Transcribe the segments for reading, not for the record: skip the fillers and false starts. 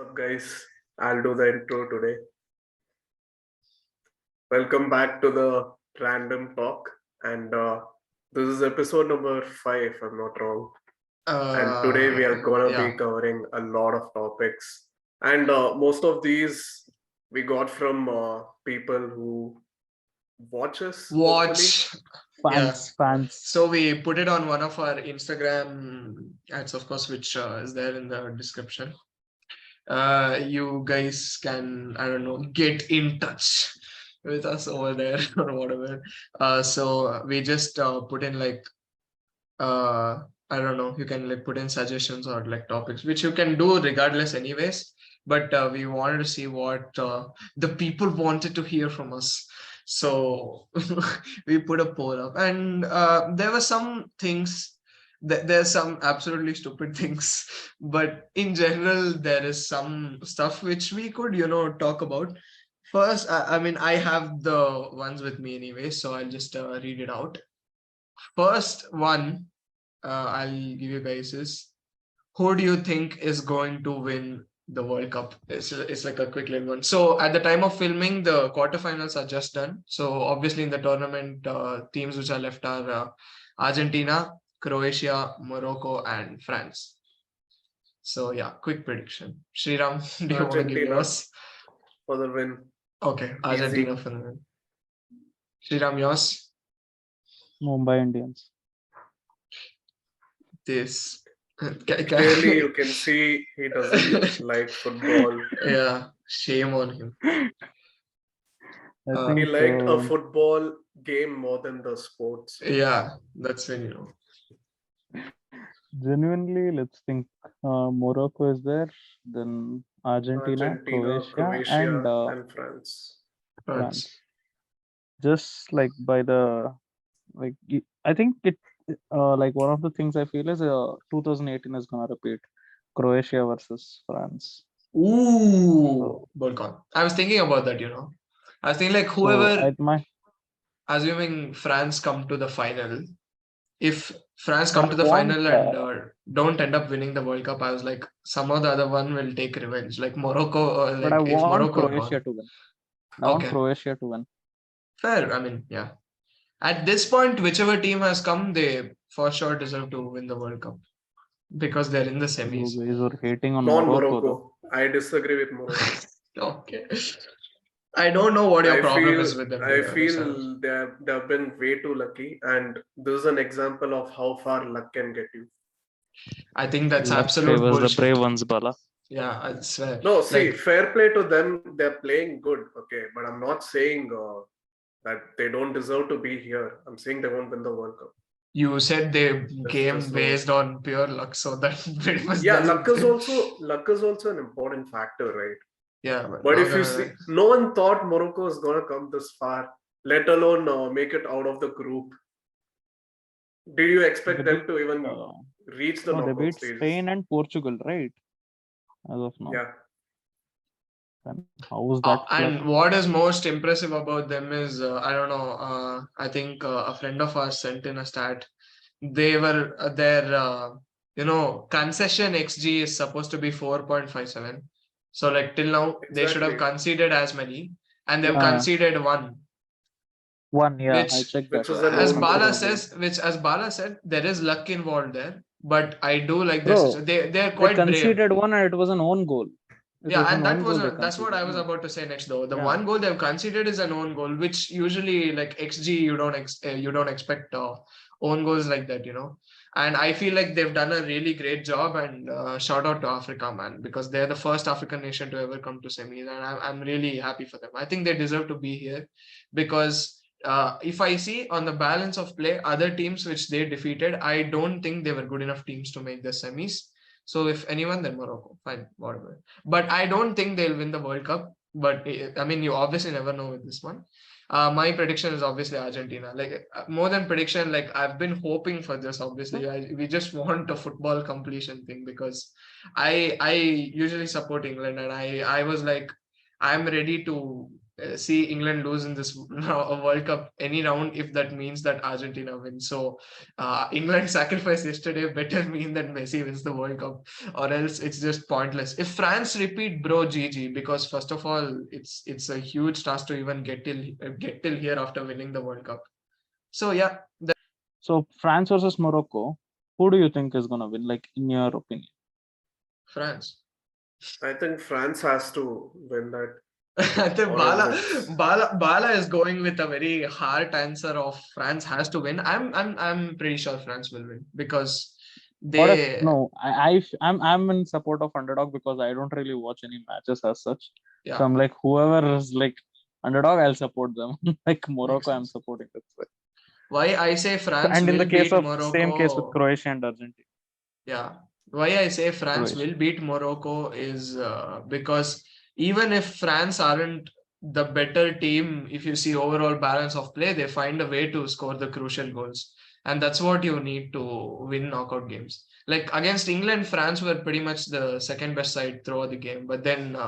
What's up, guys? I'll do the intro today. Welcome back to the Random Talk, and this is episode number 5, if I'm not wrong. And today we are gonna be Yeah. covering a lot of topics, and most of these we got from people who watch us, hopefully. Yeah. Fans. So we put it on one of our Instagram ads, of course, which is there in the description. You guys can, I don't know, get in touch with us over there or whatever. So we just put in like I don't know, you can like put in suggestions or like topics, which you can do regardless anyways. But we wanted to see what the people wanted to hear from us. So we put a poll up, and there were some things. There's some absolutely stupid things, but in general, there is some stuff which we could, talk about. First, I mean, I have the ones with me anyway, so I'll just read it out. First one I'll give you guys is, who do you think is going to win the World Cup? It's like a quick little one. So at the time of filming, the quarterfinals are just done. So obviously in the tournament, teams which are left are Argentina, Croatia, Morocco, and France. So yeah, quick prediction. Shriram, do you want to give Argentina yours? for the win. Okay, Argentina for the win. Shriram, yours? Mumbai Indians. This. Clearly, you can see he doesn't like football. Yeah, shame on him. I Uh, think He liked a football game more than the sports. Yeah, that's when you know. genuinely, let's think. Morocco is there, then Argentina, Croatia, and France. France. Just like by the I think it. Like one of the things I feel is 2018 is gonna repeat, Croatia versus France. Ooh, Balkan. I was thinking about that, I was thinking like whoever, assuming France come to the final, if France come to the final and don't end up winning the World Cup, I was like, some or the other one will take revenge, like Morocco. Or but like I if want Morocco Croatia to win. I want Croatia to win. Fair. I mean, yeah. At this point, whichever team has come, they for sure deserve to win the World Cup because they're in the semis. You guys are hating on Morocco. I disagree with Morocco. Okay. I don't know what your problem is with them. I feel they've been way too lucky, and this is an example of how far luck can get you. I think that's luck absolute bullshit. The brave ones, Bala. Yeah, I swear. No, see, fair play to them. They're playing good, okay, but I'm not saying that they don't deserve to be here. I'm saying they won't win the World Cup. You said they game based on pure luck, so that pretty much. Yeah, luck is also an important factor, right? Yeah, but if you see, no one thought Morocco was gonna come this far, let alone make it out of the group. Did you expect them to even reach the knockout they beat stage? Spain and Portugal, right? As of now. Yeah. And how was that? And what is most impressive about them is, I don't know, I think a friend of ours sent in a stat. They were their, concession XG is supposed to be 4.57. So like till now, they should have conceded as many, and they've conceded one. Yeah, I checked that. As Bala said, there is luck involved there, but I do like this. They're quite brave. They conceded one, and it was an own goal. And that's what I was about to say next though. The one goal they've conceded is an own goal, which usually like XG you don't expect own goals like that, And I feel like they've done a really great job, and shout out to Africa, man, because they're the first African nation to ever come to semis, and I'm really happy for them. I think they deserve to be here because if I see on the balance of play, other teams which they defeated, I don't think they were good enough teams to make the semis. So if anyone, then Morocco, fine, whatever. But I don't think they'll win the World Cup. But I mean, you obviously never know with this one. My prediction is obviously Argentina. Like more than prediction, like I've been hoping for this. Obviously, we just want a football completion thing because I usually support England, and I was like, I'm ready to see England lose in this World Cup any round if that means that Argentina wins. So England sacrifice yesterday better mean that Messi wins the World Cup, or else it's just pointless. If France repeat, bro, GG, because first of all, it's a huge task to even get till here after winning the World Cup. So yeah. So France versus Morocco, who do you think is gonna win? Like in your opinion? France. I think France has to win that. I think Or else Bala is going with a very hard answer of France has to win. I'm pretty sure France will win because What if they no? I'm in support of underdog because I don't really watch any matches as such. So yeah, I'm like whoever is like underdog, I'll support them. Like makes Morocco, I'm sense. supporting it. Why I say France And in the will case beat of same case with Morocco. Croatia and Argentina. Yeah, why I say France Croatia. will beat Morocco is because even if France aren't the better team, if you see overall balance of play, they find a way to score the crucial goals. And that's what you need to win knockout games. Like against England, France were pretty much the second best side throughout the game, but then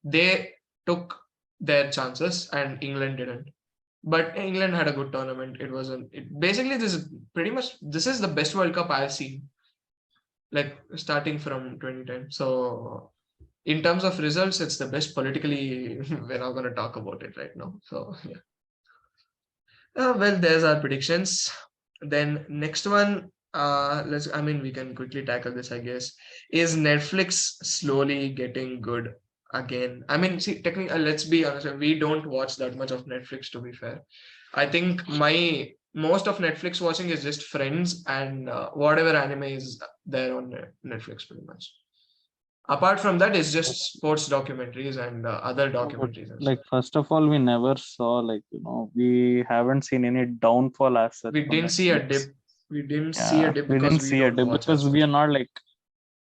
they took their chances and England didn't. But England had a good tournament. It wasn't. Basically, this is pretty much this is the best World Cup I've seen, like starting from 2010. So in terms of results, it's the best politically. We're not going to talk about it right now. So yeah. Well, there's our predictions. Then next one, we can quickly tackle this, I guess. Is Netflix slowly getting good again? I mean, see, technically, let's be honest, we don't watch that much of Netflix, to be fair. I think my most of Netflix watching is just Friends and whatever anime is there on Netflix, pretty much. Apart from that, it's just sports documentaries and other No, but documentaries and like stuff. first of all, we never saw like we haven't seen any downfall as such We from didn't see a Netflix. dip. We didn't see a Yeah, dip we because didn't we see a don't dip watch as because we much. are not like,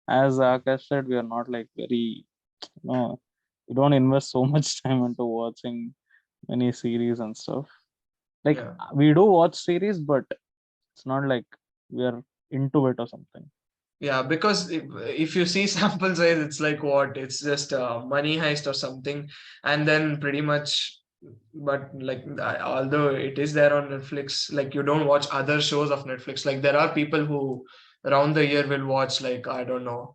as Akash said, we are not like very, we don't invest so much time into watching many series and stuff. Like Yeah. we do watch series, but it's not like we are into it or something. Yeah, because if you see sample size, it's like what? It's just Money Heist or something, and then pretty much. But like, although it is there on Netflix, like you don't watch other shows of Netflix. Like there are people who around the year will watch like I don't know,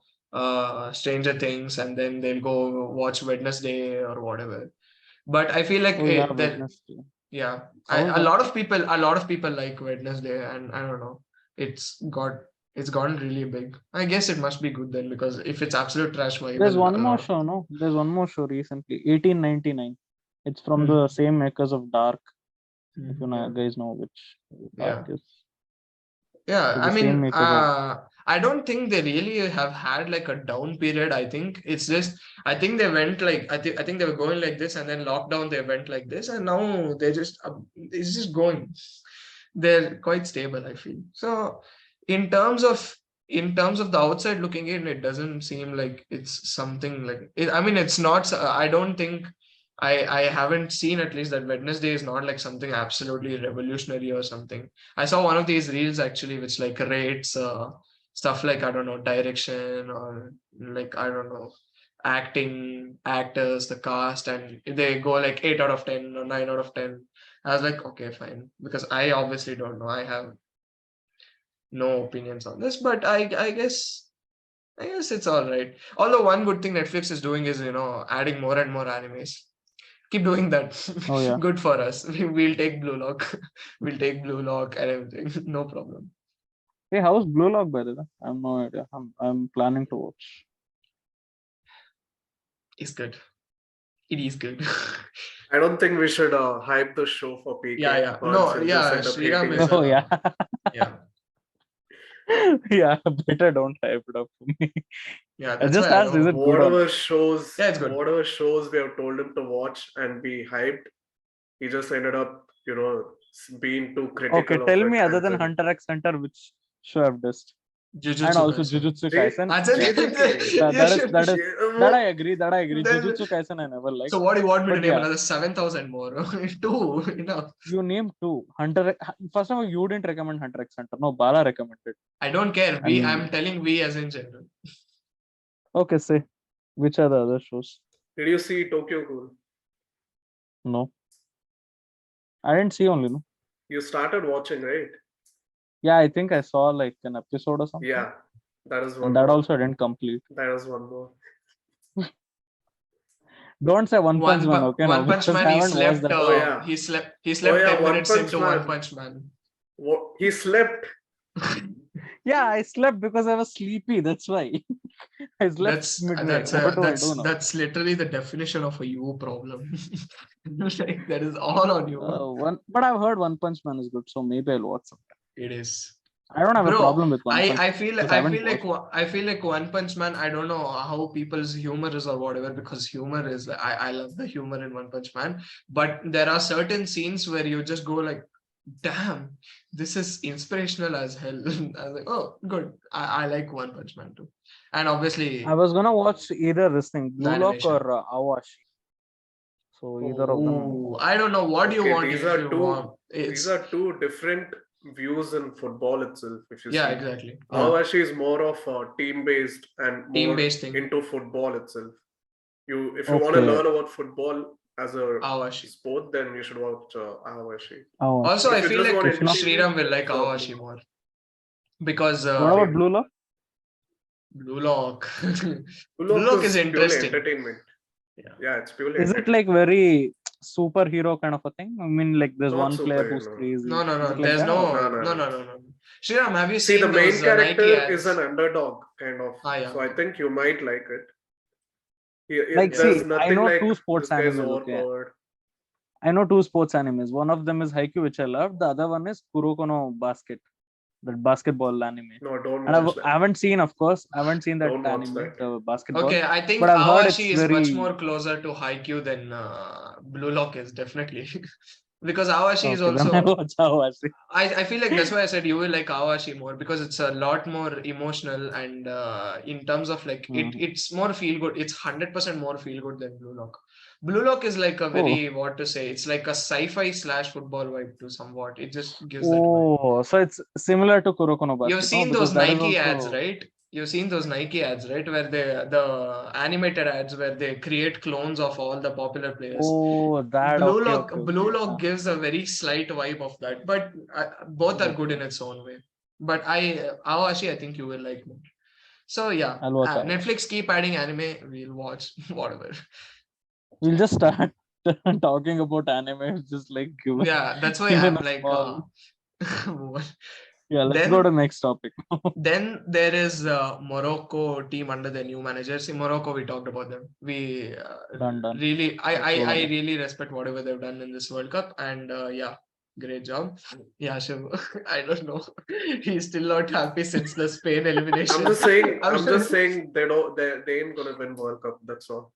Stranger Things, and then they'll go watch Wednesday or whatever. But I feel like Oh yeah, that Wednesday. yeah, How is a that? lot of people like Wednesday, and I don't know, it's gone really big. I guess it must be good then because if it's absolute trash, why There's will one a more lot of show, no? There's one more show recently, 1899. It's from Mhm. the same makers of Dark. If you Yeah. guys know which Dark Yeah. is. Yeah, So I the same mean, makers of I don't think they really have had like a down period. I think it's just, I think they went like, I think they were going like this, and then lockdown they went like this, and now they just, it's just going. They're quite stable, I feel. So, in terms of the outside looking in, it doesn't seem like it's something like. I mean, it's not. I don't think. I haven't seen at least that Wednesday is not like something absolutely revolutionary or something. I saw one of these reels actually, which like rates stuff like I don't know direction or like I don't know acting, actors, the cast, and they go like 8 out of 10 or 9 out of 10. I was like, okay, fine, because I obviously don't know. I have no opinions on this, but I guess it's all right. Although one good thing Netflix is doing is adding more and more animes. Keep doing that. oh yeah. Good for us. We'll take Blue Lock. We'll take Blue Lock and everything. No problem. Hey, how's Blue Lock by the way? I have no idea. I'm planning to watch. It's good. It is good. I don't think we should hype the show for Yeah, PK, yeah. or else No, he'll just yeah. end up Shriram hating is it. Oh yeah. yeah, Yeah, better don't hype it up for me. yeah. I That's just why I asked, is don't. it good or not? Yeah, it's good. Whatever shows we have told him to watch and be hyped, he just ended up, being too Okay, critical of tell it. me other And than then Hunter x Hunter, which show I've dissed. And Jujutsu also Kaisen. Jujutsu Kaisen. That's it. Yeah. JJK. You should. That I agree. That I agree. Then, Jujutsu Kaisen I never liked. so what do you want me to But name? yeah, Another 7,000 more? Two enough. you name two. First of all, you didn't recommend Hunter x Hunter. No, Bala recommended. I don't care. I'm And telling we as in general. okay, say which are the other shows? did you see Tokyo Ghoul? No, I didn't see only. No. You started watching, right? Yeah, I think I saw like an episode or something. Yeah, that is one And that more. also I didn't complete. That is one more. Don't say One Punch Man, okay? One No, Punch because Man. I He haven't watched slept. that. Oh, yeah. He slept. He Oh slept yeah, 10 One minutes Punch into One Man. Punch Man. What? He slept. Yeah, I slept because I was sleepy. That's why. I slept That's midway. What do I do now? that's literally the definition of a you problem. Like, that is all on you. But I've heard One Punch Man is good, so maybe I'll watch some. It is. I don't have a Bro, problem with One Punch I feel because I haven't I feel like One Punch Man. I don't know how people's humor is or whatever, because humor is, I love the humor in One Punch Man, but there are certain scenes where you just go like, damn, this is inspirational as hell. I was like, oh, good. I like One Punch Man too, and obviously I was gonna watch either this thing, the Blue Lock animation. or Awashi. So either of them. Oh, I don't know. What do you Okay, want these if are you two. want? These It's are two different views in football itself. If you yeah, see, exactly. Awashi is more of team-based and more Team-based thing. into football itself. If you want to Okay. learn about football as a Awashi. sport, then you should watch Awashi. Awashi. Also, If I you feel just like want Shriram will like so Awashi more because What about Blue Lock? Blue Lock. Blue Blue Lock Lock is purely interesting. entertainment. Yeah. Yeah, it's purely Is it entertainment. like very superhero kind of a thing? I mean, like there's Not one player who's superhero. crazy. No. Is it like There's that? Or? no. Shriram, have you See, the seen main those Nike character ads? is an underdog, kind of. Yeah. So I think you might like it. Like, There's see, I nothing know like two sports this guy's animes, okay? overpowered. I know two sports animes. One of them is Haikyuu, which I love. The other one is Kuroko no Basket, that basketball anime. No, don't And watch I that. haven't seen, of course, I haven't seen that Don't watch anime, that. the basketball. Okay, I think But I've heard Awashi it's is much very. more closer to Haikyuu than Blue Lock is, definitely. Because Awashi is Okay, then I also. watch Awashi. I feel like that's why I said you will like Awashi more, because it's a lot more emotional, and in terms of like it's more feel good. It's 100% more feel good than Blue Lock. Blue Lock is like a very what to say. It's like a sci-fi / football vibe to somewhat. It just gives that vibe. Oh, so it's similar to Kuroko no Basket. You've seen because those that is Nike also... ads, right? You've seen those Nike ads, right? Where the animated ads where they create clones of all the popular players. Oh, that Blue okay, Lock, okay, Blue okay. Lock gives a very slight vibe of that, but both are good in its own way. But Awashi, I think you will like more. So yeah, I'll watch Netflix keep adding anime. We'll watch whatever. We'll just start talking about anime, just like given, Yeah, that's why given I'm a like. small... Yeah, let's Then- go to next topic. Then there is Morocco team under the new manager. See, Morocco, we talked about them. We Done. really, Let's go I on. really respect whatever they've done in this World Cup, and yeah, great job. Yashiv, I don't know, he's still not happy since the Spain elimination. I'm just saying they ain't gonna win World Cup. That's all.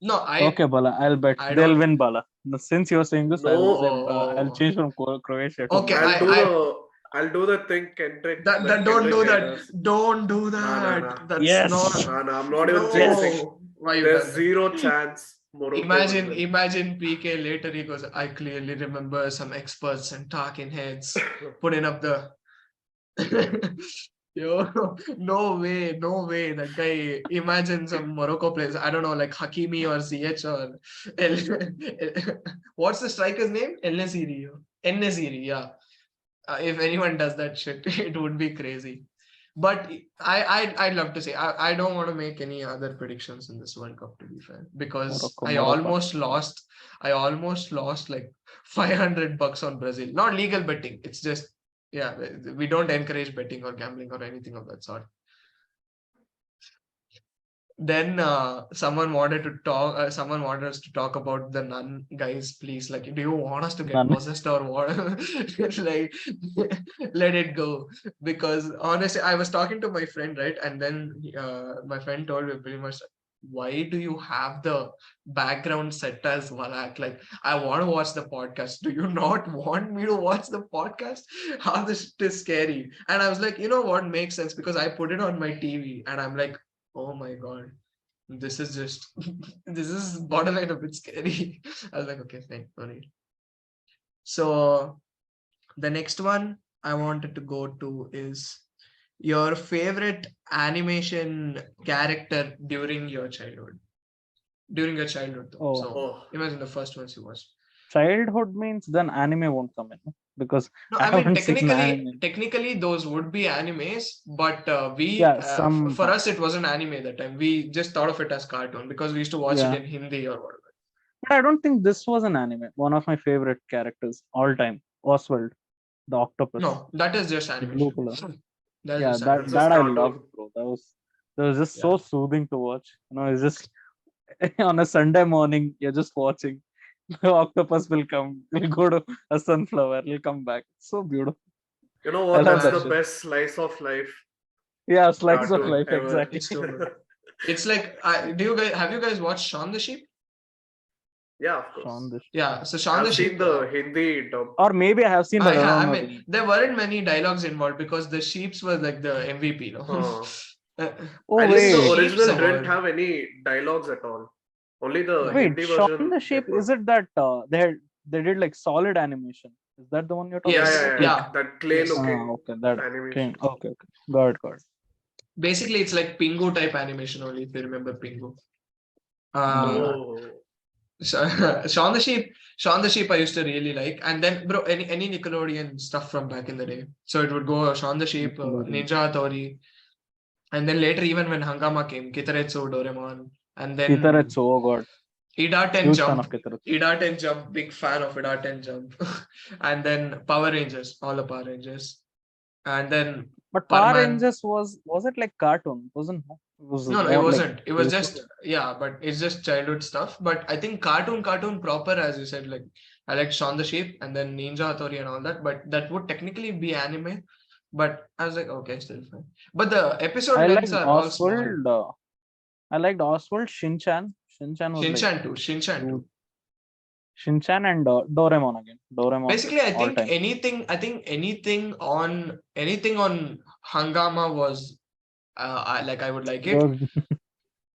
No, Okay, Bala, I'll bet they'll win, Bala. Since you're saying this, I'll change from Croatia to... Okay, I'll do the thing, Kendrick. Don't do that. Don't do that. Nah. That's Yes. not. Nah, I'm not even jinxing. Why you There's done that? zero chance Morocco will win. Imagine PK later he goes, I clearly remember some experts and talking heads putting up the yo, no way. That guy, imagine some Morocco players, I don't know, like Hakimi or Ziyech or what's the striker's name? El Nesiri, yeah. If anyone does that shit, it would be crazy. But I'd love to say I don't want to make any other predictions in this World Cup, to be fair, because Morocco. I almost lost like $500 on Brazil. Not legal betting. It's just, yeah, we don't encourage betting or gambling or anything of that sort. Then someone wanted us to talk about the nun guys, please. Like, do you want us to get possessed or what? Like, let it go. Because honestly, I was talking to my friend, right? And then my friend told me pretty much, why do you have the background set as Valak? Like, I want to watch the podcast. Do you not want me to watch the podcast? How this is scary. And I was like, you know what makes sense? Because I put it on my TV and I'm like, oh my god, this is borderline a bit scary. I was like, okay, fine, no need. So the next one I wanted to go to is your favorite animation character during your childhood. So imagine the first ones you watched. childhood means then anime won't come in, no? Because No, I I mean haven't seen anime. technically those would be animes, but Yeah, some for us it wasn't anime that time. We just thought of it as cartoon because we used to watch it yeah. in Hindi or whatever. But I don't think this was an anime. One of my favorite characters all time, Oswald, the octopus, No, that is just the blue animation. color. That is Yeah, just that animation. That's that a I cartoon. loved, bro. That was just so Yeah. soothing to watch. You know, it's just on a Sunday morning, you're just watching. The octopus will come, will go to a sunflower, will come back. It's so beautiful. You know I what? love That's that the shit. best slice of life Yeah, slice of cartoon life, ever. exactly. It's too good. It's like, have you guys watched Shaun the Sheep? Yeah, of course. Shaun the Sheep. Yeah, so Shaun the I've Sheep. seen the Hindi dub. Or maybe I have seen, but I I don't know. mean, there weren't many dialogues involved because the sheeps were like the MVP, no? Oh I At think least the wait, sheeps original are didn't word. have any dialogues at all. Only the Wait, wait, Hindi Shaun version the they Sheep. put. Is it that they did like solid animation? Is that the one you're talking Yeah, Yes, about? yeah, Like yeah. That clay yes. looking okay, that animation. okay, okay. Got it. Basically, it's like Pingu type animation only, if you remember Pingu. Mm. Oh, Shaun the Sheep I used to really like. And then, bro, any Nickelodeon stuff from back in the day. So it would go Shaun the Sheep, Nickelodeon. Ninja Hattori. And then later, even when Hangama came, Kitaretsu, Doraemon. And then Kitaretsu, oh god, Idat and huge fan of Jump. Kitaretsu. Idat and Jump, big fan of Idat and Jump. And then Power Rangers, all the Power Rangers. And then But Power Parman. Rangers was it like cartoon? Wasn't it? It was No, it more like wasn't. It was used just, yeah, but it's just childhood stuff. But I think cartoon proper, as you said, like I like Shaun the Sheep and then Ninja Hattori and all that. But that would technically be anime. But I was like, okay, still fine. But the episode I lengths liked are all small. Oswald. I liked Oswald, Shinchan. Shinchan was like Shinchan huge. too. Shinchan and Doraemon again. Doraemon. Basically, I all think time. anything on Hangama was I would like it. Those-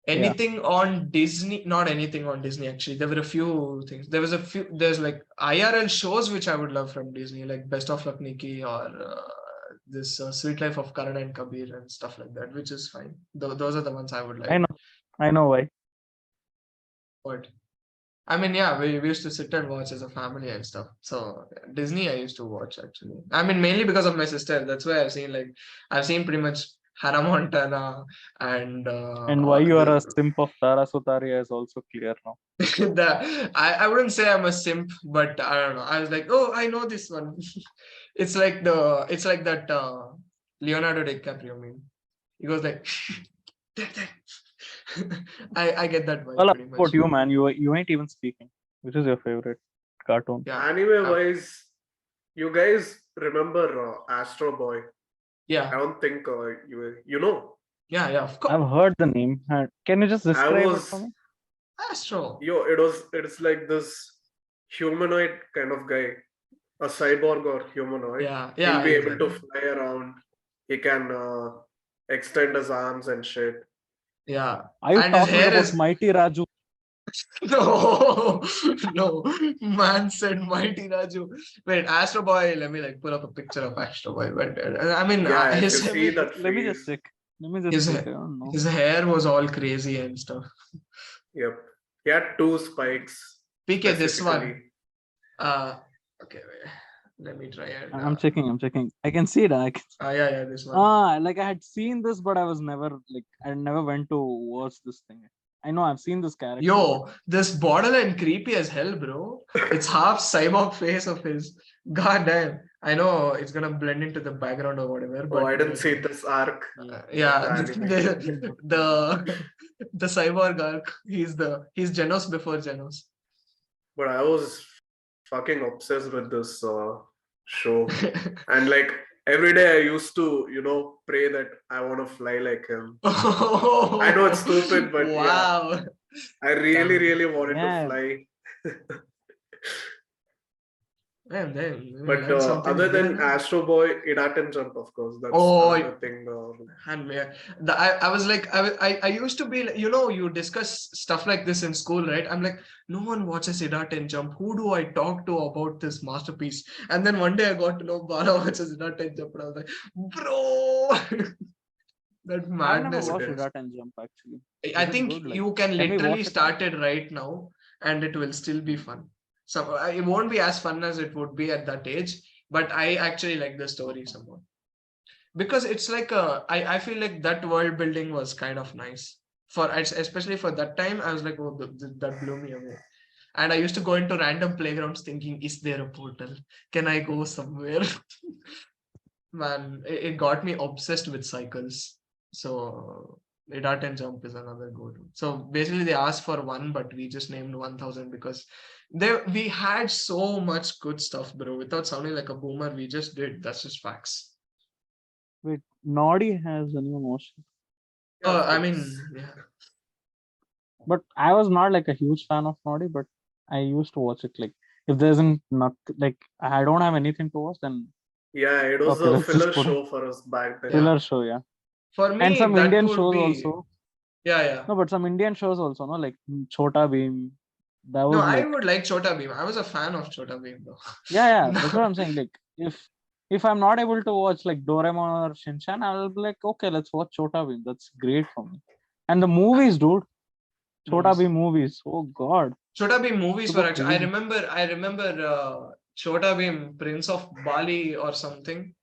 Anything on Disney, not anything on Disney actually. There were a few things. There's like IRL shows which I would love from Disney, like Best of Luck Nikki or this Sweet Life of Karan and Kabir and stuff like that, which is fine. Those are the ones I would like. I know why. But I mean, yeah, we used to sit and watch as a family and stuff. So Disney, I used to watch actually. I mean, mainly because of my sister. That's why I've seen pretty much Hannah Montana and And why you are a simp of Tara Sutaria is also clear now. I wouldn't say I'm a simp, but I don't know. I was like, oh, I know this one. It's like that Leonardo DiCaprio meme. He goes like, I get that vibe Well, pretty much. about you, man. You ain't even speaking. Which is your favorite cartoon? Yeah. anime wise, you guys remember Astro Boy? Yeah. I don't think you know. Yeah, of course. I've heard the name. Can you just describe it was for me? Astro. it's like this humanoid kind of guy, a cyborg or humanoid. Yeah, He'll be exactly. able to fly around. He can extend his arms and shit. Yeah. Are you And his talking hair about is Mighty Raju? no, man said Mighty Raju. Wait, Astro Boy, let me like pull up a picture of Astro Boy. But I mean, Yeah, if you his see that Let me just face. check. Let me just His, check. I don't know. his hair was all crazy and stuff. Yep. He had two spikes. PK, this one. specifically. Okay, wait. Let me try it. I'm checking. I can see it. Yeah, this one. Like I had seen this, but I never went to watch this thing. I know I've seen this character. Yo, this borderline creepy as hell, bro. It's half cyborg face of his. God damn. I know it's gonna blend into the background or whatever. But I didn't see this arc. Yeah, The the cyborg arc. He's Genos before Genos. But I was fucking obsessed with this show. And like every day I used to, pray that I want to fly like him. I know it's stupid, but wow. yeah. I really, really wanted to fly. But other than Astro Boy, Idat and Jump, of course. That's another thing. And I was like, I used to be like, you discuss stuff like this in school, right? I'm like, no one watches Idat and Jump. Who do I talk to about this masterpiece? And then one day I got to know Bala watches Idat and Jump, and I was like, bro, that madness. I've never watched Idat and Jump actually. I think you can literally start it right now, and it will still be fun. So it won't be as fun as it would be at that age, but I actually like the story somewhat because it's like I feel like that world building was kind of nice especially for that time. I was like, oh, that blew me away. And I used to go into random playgrounds thinking, is there a portal? Can I go somewhere? Man, it got me obsessed with cycles. So dart and jump is another go-to. So basically they asked for one, but we just named 1000 because we had so much good stuff, bro. Without sounding like a boomer, we just did. That's just facts. Wait, Noddy has a new motion. Yeah, I mean, yeah. But I was not like a huge fan of Noddy, but I used to watch it. Like if there isn't not like I don't have anything to watch, then yeah, it was okay, a let's just filler put show for us back then. filler show, yeah. For me, And some that Indian would shows be also. yeah. No, but some Indian shows also, no, like Chota Bheem. That was No, I like would like Chota Bheem. I was a fan of Chota Bheem though. yeah, that's what I'm saying. Like if I'm not able to watch like Doraemon or Shinchan, I'll be like, okay, let's watch Chota Bheem. That's great for me. And the movies, dude. Chota Bheem movies. Oh God. Chota Bheem movies Super were actually. crazy. I remember Chota Bheem, Prince of Bali or something.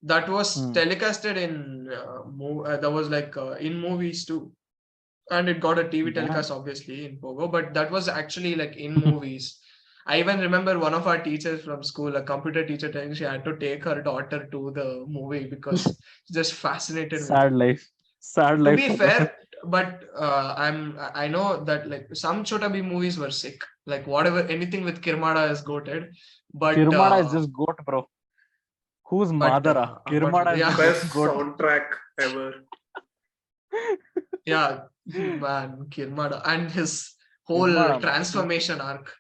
That was telecasted in that was like in movies too, and it got a TV Yeah. telecast obviously in Pogo, but that was actually like in movies. I even remember one of our teachers from school, a computer teacher, telling she had to take her daughter to the movie because she's just fascinated with Sad it. life. Sad To life be for them. fair, but I know that like some Chota Bheem movies were sick. Like whatever, anything with Kirmada is goated. But Kirmada is just goat, bro. Who's Madara? apart from Kirmada is yeah, Best just goat. soundtrack ever. yeah, man, Kirmada and his whole Kirmada, transformation arc.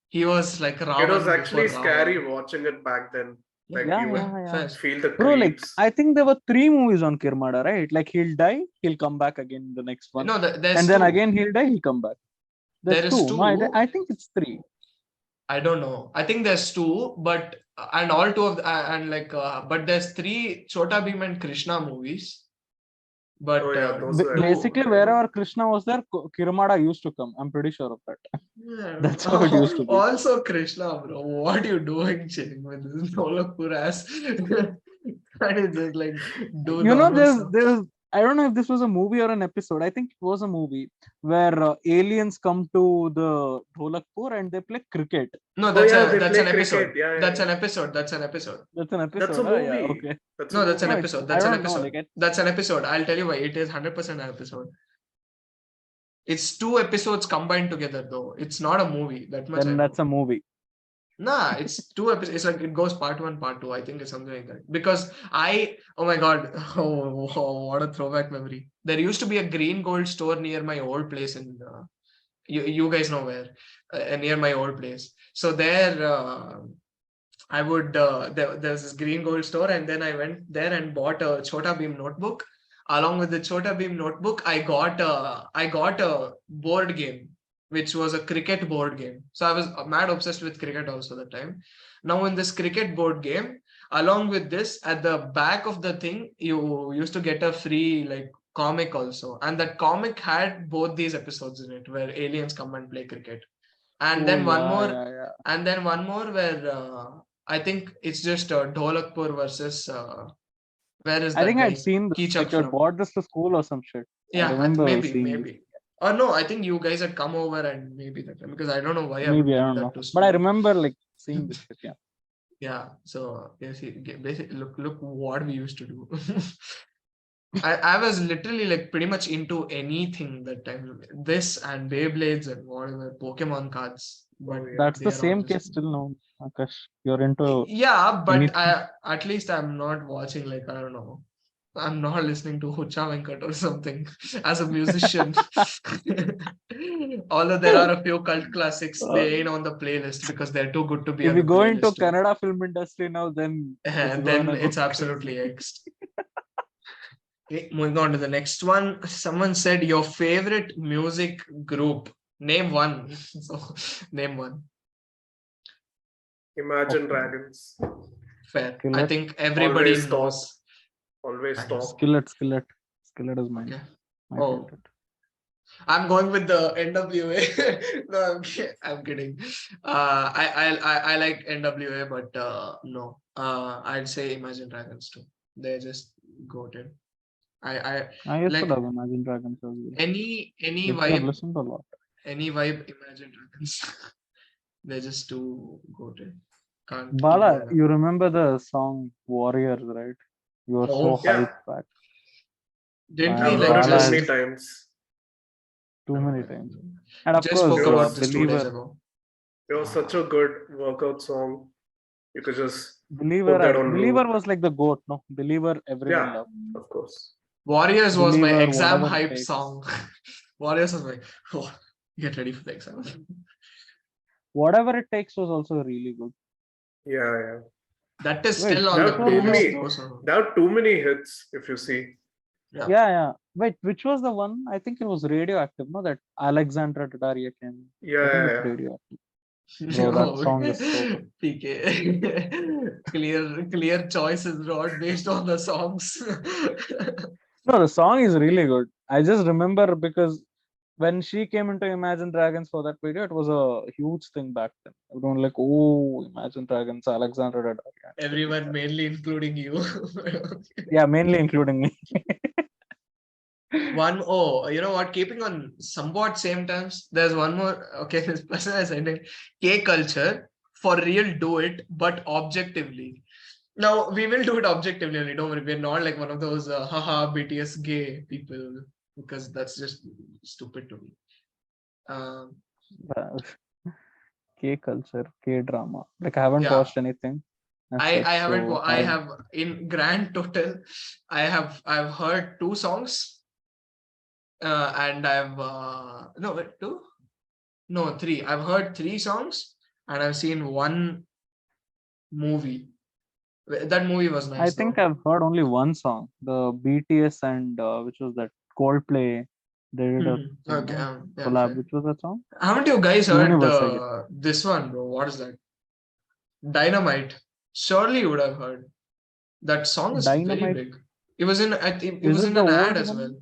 He was like It was Ravan before actually scary Ravan. watching it back then. Like Yeah, you would Fair. feel the Bro, like creeps. I think there were 3 movies on Kirmada, right? Like he'll die, he'll come back again in the next one. No, there's And then two. again he'll die, he'll come back. There's There is 2. No, two. I think it's 3. I don't know. I think there's two, but and all two of and like but there's 3 Chota Bheem and Krishna movies. But Oh yeah, those were basically good. wherever Krishna was there, Kirmada used to come. I'm pretty sure of that. Yeah. That's how it used to be. Also Krishna, bro. What are you doing chilling with this Nolapur ass? And it's just like do You know, normal stuff. there's I don't know if this was a movie or an episode. I think it was a movie where aliens come to the Dholakpur and they play cricket. No, Oh that's yeah, they that's play an episode. cricket. Yeah, That's yeah. an episode. That's an episode. That's an episode. That's a huh? Yeah, movie. okay. That's No, a that's an movie. episode. I That's an don't know. episode. Like That's an episode. I'll tell you why. It is 100% an episode. It's 2 episodes combined together, though. It's not a movie. That much I then know. that's a movie. Nah, it's 2 episodes. It's like it goes part 1, part 2. I think it's something like that. Because oh my God, what a throwback memory. There used to be a green gold store near my old place in you guys know where, near my old place. So there, I would there's this green gold store, and then I went there and bought a Chota Bheem notebook. Along with the Chota Bheem notebook, I got a board game, which was a cricket board game. So I was mad obsessed with cricket also that time. Now in this cricket board game, along with this, at the back of the thing, you used to get a free like comic also, and that comic had both these episodes in it where aliens come and play cricket. And then one more, and then one more where I think it's just Dholakpur versus where is I that think guy I'd seen this. Keechuk Like I from? bought this to school or some shit. Yeah, I remember maybe. seeing this. Or no, I think you guys had come over and maybe that time because I don't know why I would Maybe I bring don't that know. to But I school. remember like seeing this shit, yeah. Yeah, so basically, look what we used to do. I was literally like pretty much into anything that time. This and Beyblades and whatever Pokemon cards. But That's the they are all same just case still now, Akash. You're into yeah, but anything. at least I'm not watching like I don't know. I'm not listening to Hucha Venkat or something as a musician. Although there are a few cult classics, they ain't on the playlist because they're too good to be If on you the go into playlist. Kannada film industry now, then And then it's absolutely X'd. Okay, moving on to the next one. Someone said your favorite music group. Name one. So name one. Imagine Dragons. Fair. Skillet. I think everybody Always knows. Always top. Skillet is mine. Okay. My Oh. favorite. I'm going with the NWA. No, I'm kidding. I like NWA, but no. I'd say Imagine Dragons too. They're just goated. I I used to like love Imagine Dragons as well. any Which I've vibe, listened to a lot. any vibe. Imagine Dragons. They're just too goated. Can't Bala, ignore them. you remember the song Warriors, right? You were so Oh, Yeah, hyped back. didn't we And I've like heard it Bala many has just times. too many times. And of just course, spoke It about was this 2 days Believer, ago? it was such a good workout song. You could just Believer, put that on Believer loop. was like the goat, no? Believer, everyone Yeah, loved. of course. Warriors was my Believer, exam whatever it hype takes. song. Warriors was like, oh, get ready for the exam. Whatever it takes was also really good. Yeah, yeah. That is Wait, still on There the which are was too the playlist many. though. So There are too many hits. If you see. yeah. yeah. Wait, which was the one? I think it was Radioactive, no? That Alexandra Daddaria came. Yeah, I think yeah, it's yeah. Radioactive. Bro, that song is so good. PK. clear choices, Rod, based on the songs. No, the song is really good. I just remember because when she came into Imagine Dragons for that video, it was a huge thing back then. Everyone like, oh, Imagine Dragons, Alexandra Daddaria. Everyone, mainly including you. Yeah, mainly including me. You know what? Keeping on somewhat same terms, there's one more. Okay, this person is saying K culture for real, do it, but objectively. Now we will do it objectively only. Don't worry, we're not like one of those haha BTS gay people because that's just stupid to me. Um, K culture, K drama. Like I haven't yeah, watched anything as I such, haven't. so I have in grand total, I've heard 2 songs, and I've no wait, 2. No, 3. I've heard 3 songs and I've seen 1 movie. That movie was I nice think though. I've heard only one song, the BTS and which was that Coldplay. They did a thing, Okay, no? yeah, Collab. fair. Which was that song? Haven't you guys heard Universe, I guess. this one, bro? What is that? Dynamite. Surely you would have heard. That song is very Dynamite. big. It was in I think it Is was it in the an ad old as one? well.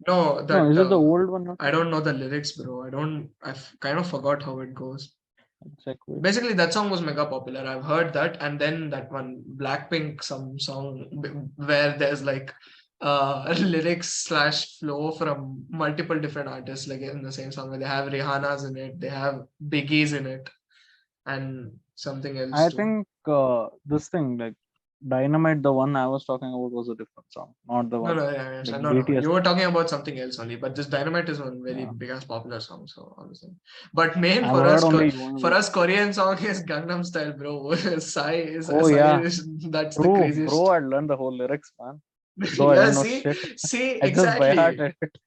No, No, that is it the old one? I don't know the lyrics, bro. I kind of forgot how it goes. I'll check. Wait. Basically, that song was mega popular. I've heard that, and then that one Blackpink some song where there's like lyrics slash flow from multiple different artists, like in the same song. Where they have Rihanna's in it, they have Biggie's in it, and something else I too. think this thing, like Dynamite, the one I was talking about was a different song, not the No, one no, yeah, yeah, like no, no. BTS. You were talking about something else only, but this Dynamite is one very Yeah. big ass popular song. So obviously, but main I've heard only for Universe. us Korean song is Gangnam Style, bro. Oh yeah, That's the true, craziest. bro. I learned the whole lyrics, man. Though I Yeah, didn't know shit. see, I just by exactly, hearted it.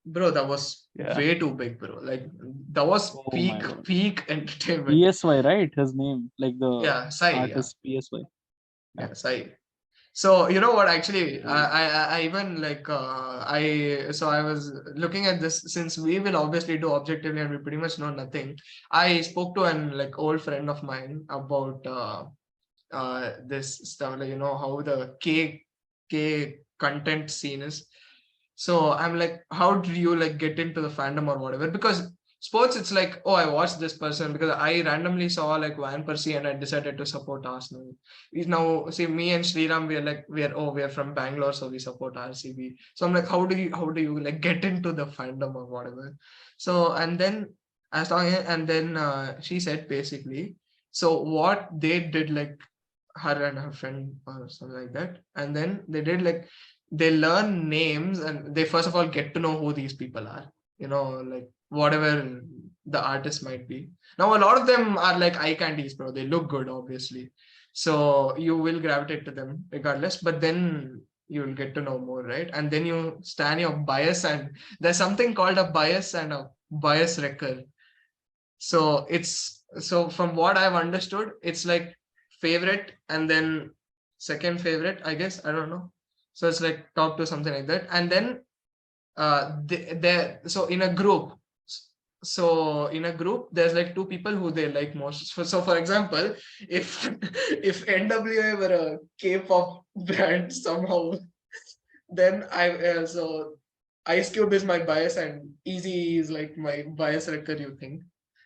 bro. That was Yeah. way too big, bro. Like that was Oh my god. peak entertainment. PSY, right? His name, like the Yeah, Sai. Yeah, artist PSY. yeah, Sai. So you know what? Actually, Oh. I even like I was looking at this since we will obviously do objectively and we pretty much know nothing. I spoke to an like old friend of mine about this stuff, like how the K content scene is. So I'm like, how do you like get into the fandom or whatever? Because sports, it's like, oh, I watched this person because I randomly saw like Van Persie and I decided to support Arsenal. Now, see, me and Shriram, we're from Bangalore, so we support RCB. So I'm like, how do you like get into the fandom or whatever? So and then I was talking, and then she said basically, so what they did, like her and her friend or something like that, and then they did like they learn names and they first of all get to know who these people are, like whatever the artist might be. Now a lot of them are like eye candies, bro. They look good, obviously, so you will gravitate to them regardless, but then you'll get to know more, right? And then you stand your bias, and there's something called a bias and a bias wrecker. So from what I've understood, it's like favorite and then second favorite, I guess. I don't know. So it's like top two, something like that. And then so in a group. So in a group, there's like two people who they like most. So for example, if if NWA were a K-pop brand somehow, then Ice Cube is my bias and Easy is like my bias wrecker, you think.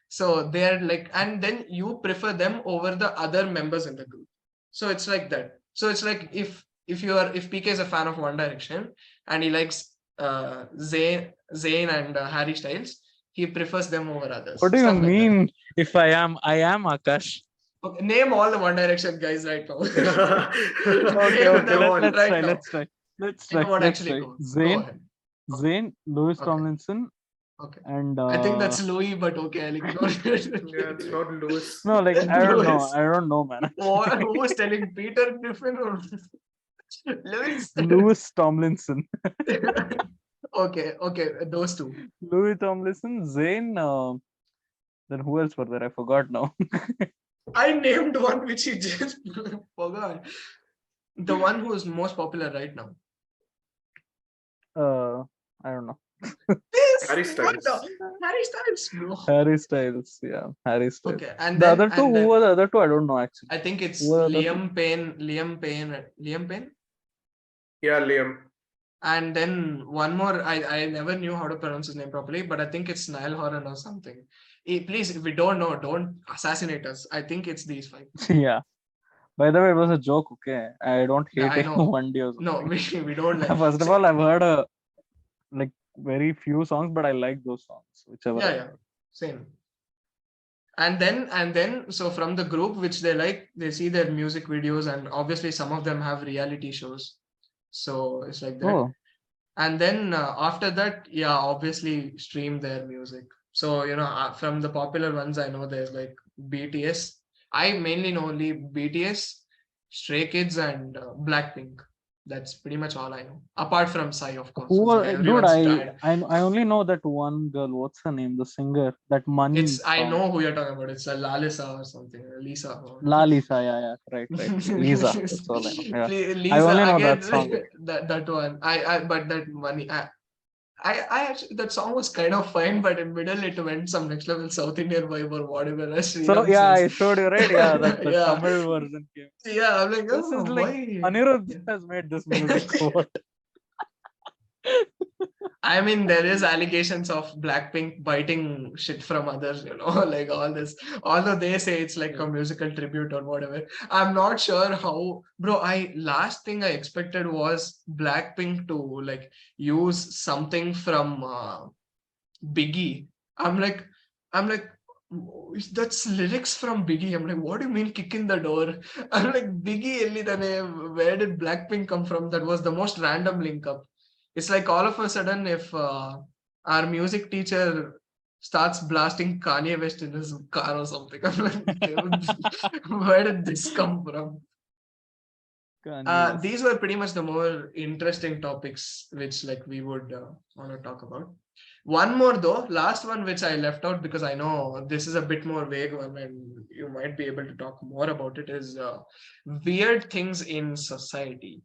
So they're like, and then you prefer them over the other members in the group. So it's like that. So it's like if PK is a fan of One Direction and he likes Zayn and Harry Styles, he prefers them over others. What do you Stuff like that. mean? If I am Akash. Okay, name all the One Direction guys right now. Okay, Name them Come on. let's right try. now. Let's Come try. on, actually go. Go Zayn, ahead. Zayn, Louis Okay. Tomlinson, Okay. and I think that's Louis, but okay, I'll ignore it. Yeah, it's not Lewis. no, like I don't know. Louis. I don't know, man. Who was telling Peter Griffin or Louis? Louis Tomlinson, Okay, those two. Louis Tomlinson, Zayn. Then who else were there? I forgot now. I named one which he just forgot. The one who is most popular right now. I don't know. Harry Styles. Harry Styles, bro. Harry Styles, yeah, Harry Styles. Okay, and The then other two, who were the other two? I don't know actually. I think it's Who are the Liam Payne. Yeah, Liam. And then one more, I never knew how to pronounce his name properly, but I think it's Niall Horan or something. Please, if we don't know, don't assassinate us. I think it's these 5. Yeah. By the way, it was a joke, okay? I don't hate Yeah, I know. one day or something. No, we don't like. First of all, I've heard like very few songs, but I like those songs, whichever. Yeah, same. And then, so from the group which they like, they see their music videos, and obviously some of them have reality shows. So it's like that. Oh. And then after that, yeah, obviously stream their music. So, from the popular ones, I know there's like BTS. I mainly know only BTS, Stray Kids, and Blackpink. That's pretty much all I know. Apart from Psy, of course. Dude, I only know that one girl. What's her name? The singer. That Money. I know who you're talking about. It's a Lalisa or something. Lisa. Lalisa, yeah. Right. Lisa. That's all I know. Yeah. Lisa, I only know again, that song. that one. But that Money. I actually, that song was kind of fine, but in middle it went some next level South Indian vibe or whatever. So yeah, I showed you, right? Yeah, that the Yeah. Tamil version came. Yeah, I'm like, This is like why? Anirudh has made this music. So what? I mean, there is allegations of Blackpink biting shit from others, like all this. Although they say it's like a musical tribute or whatever. I'm not sure how, bro. Last thing I expected was Blackpink to like use something from Biggie. I'm like, that's lyrics from Biggie. I'm like, what do you mean kick in the door? I'm like, Biggie elli tane, where did Blackpink come from? That was the most random link up. It's like all of a sudden, if our music teacher starts blasting Kanye West in his car or something, I'm like, where did this come from? These were pretty much the more interesting topics which like we would want to talk about. One more though, last one which I left out because I know this is a bit more vague one and you might be able to talk more about it, is weird things in society.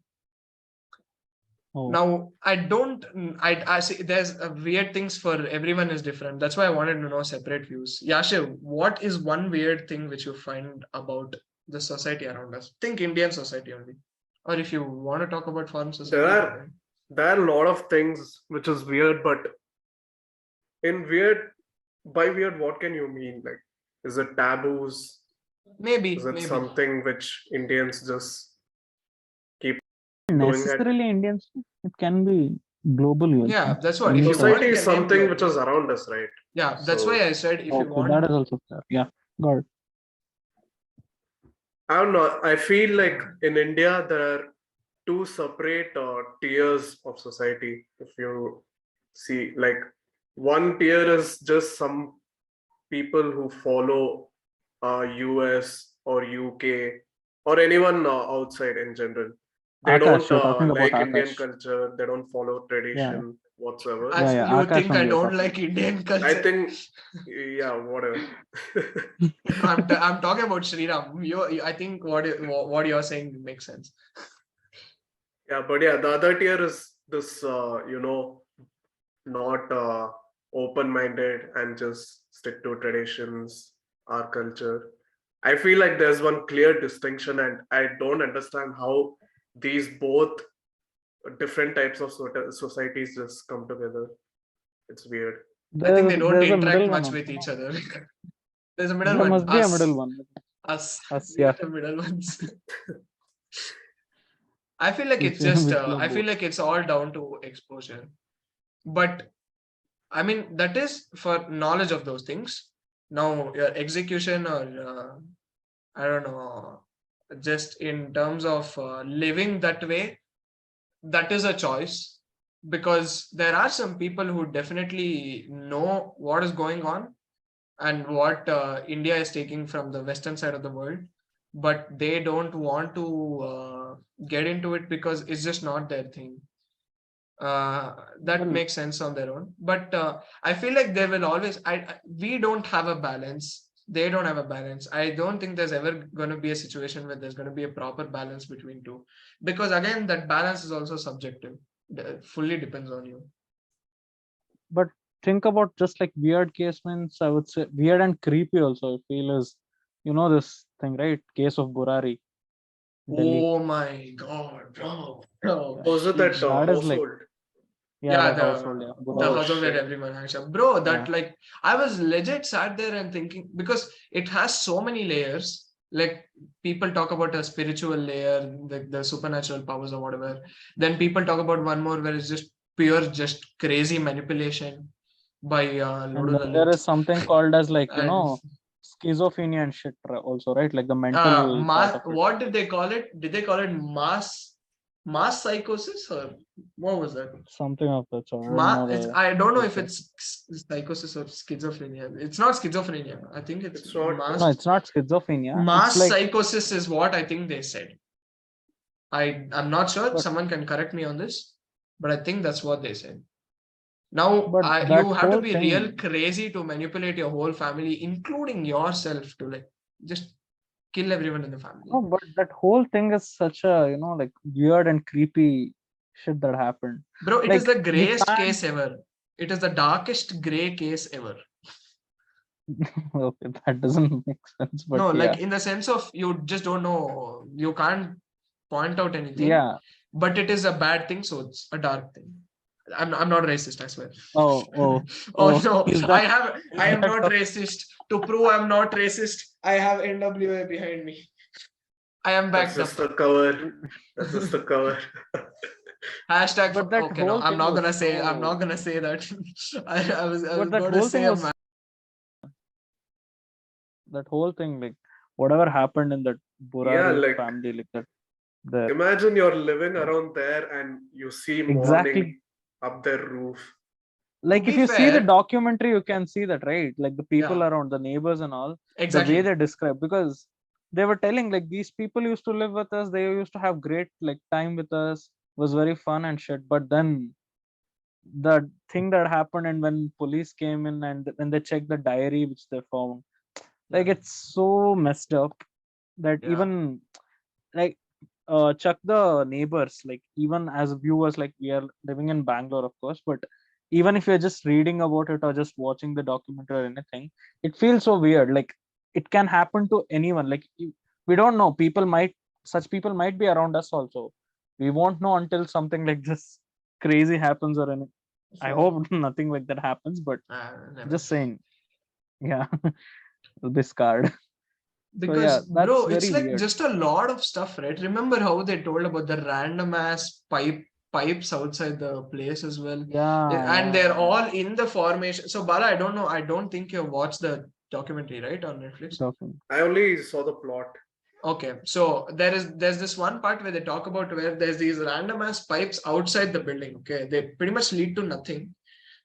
Oh. Now, I see there's weird things for everyone is different. That's why I wanted to know separate views. Yashiv, what is one weird thing which you find about the society around us? Think Indian society only. Or if you want to talk about foreign society. There are a lot of things which is weird, but by weird, what can you mean? Like, is it taboos? Maybe. Is it something which Indians just keep necessarily Indians? It can be global. Yeah, that's what. Society is something which is around us, right? Yeah, that's why I said if you want. That is also fair. Yeah, got it. I don't know. I feel like in India there are two separate tiers of society. If you see, like, one tier is just some people who follow US or UK or anyone outside in general. They Akash, don't like Akash. Indian culture. They don't follow tradition whatsoever. You think I don't like Indian culture? I think, yeah, whatever. I'm talking about Shriram. I think what you're saying makes sense. Yeah, but yeah, the other tier is this, not open-minded and just stick to traditions, our culture. I feel like there's one clear distinction, and I don't understand how these both different types of societies just come together. It's weird. I think they don't There's a interact middle one much also, with each no? other. There's a middle There one, must be a us. middle one. Us. Us, We yeah. are the middle ones. I feel like it's Which just, we I feel both. like it's all down to exposure. But I mean, that is for knowledge of those things. Now, your execution or I don't know, just in terms of living that way, that is a choice, because there are some people who definitely know what is going on and what India is taking from the western side of the world, but they don't want to get into it because it's just not their thing. That Well, makes sense on their own, but I feel like there will always, we don't have a balance, they don't have a balance. I don't think there's ever going to be a situation where there's going to be a proper balance between two, because again, that balance is also subjective. It fully depends on you. but think about just like weird case means, I would say weird and creepy also, I feel is, this thing, right? Case of Burari, Delhi. Oh my god, bro. Was it that That is like, household? yeah, Yeah, that household, yeah. the Oh, house of where shit. everyone hangs out, bro. That, Yeah. like, I was legit sat there and thinking, because it has so many layers. Like, people talk about a spiritual layer, the supernatural powers or whatever. Then people talk about one more where it's just pure, just crazy manipulation by And Lodu then there Lalit. is something called as like, And schizophrenia and shit also, right? Like the mental part of it. what did they call it? Did they call it mass psychosis, or what was that? Something of that sort. I don't know I don't know if exact- it's psychosis or schizophrenia. It's not schizophrenia. I think it's It's not. No, it's not schizophrenia. It's mass like, psychosis is what I think they said. I'm not sure. but, Someone can correct me on this, but I think that's what they said. Now, but that you have to whole be real thing, crazy to manipulate your whole family, including yourself, to like just kill everyone in the family. no, but that whole thing is such a, like weird and creepy shit that happened. Bro, it Like, is the we grayest can't- case ever. It is the darkest gray case ever. Okay, that doesn't make sense, but No, yeah. like in the sense of you just don't know, you can't point out anything. Yeah. But it is a bad thing, so it's a dark thing. I'm not racist, I swear. Oh, Oh no, is I that am not racist. To prove I'm not racist, I have NWA behind me. I am That's backed up. just a cover. That's just a cover. Hashtag. But that Okay, no, whole I'm thing not was gonna say. I'm not so- gonna say that. I was But that going to whole say thing a was that whole thing, like whatever happened in that Yeah, Burari like family, like that there. imagine you're living around there and you see Exactly. morning up their roof. Like To if be you see the fair, documentary, you can see that, right? Like the people yeah, around, the neighbors and all, the exactly. way they describe, because they were telling like these people used to live with us, they used to have great like time with us, was very fun and shit. But then the thing that happened, and when police came in and when they checked the diary which they found, like Yeah. it's so messed up that Yeah. even like check the neighbors, like even as viewers, like we are living in Bangalore of course, but even if you're just reading about it or just watching the documentary or anything, it feels so weird. Like it can happen to anyone. Like we don't know, such people might be around us also. We won't know until something like this crazy happens or anything. I hope nothing like that happens, but Never. just saying, yeah. Will be scarred. So yeah, Because, that's bro, it's very like weird. just a lot of stuff, right? Remember how they told about the random ass pipes outside the place as well? And they're Yeah. all in the formation. So, Bala, I don't know. I don't think you watched the documentary, right, on Netflix? Talking. I only saw the plot. Okay, so there's this one part where they talk about where there's these random ass pipes outside the building. Okay, they pretty much lead to nothing,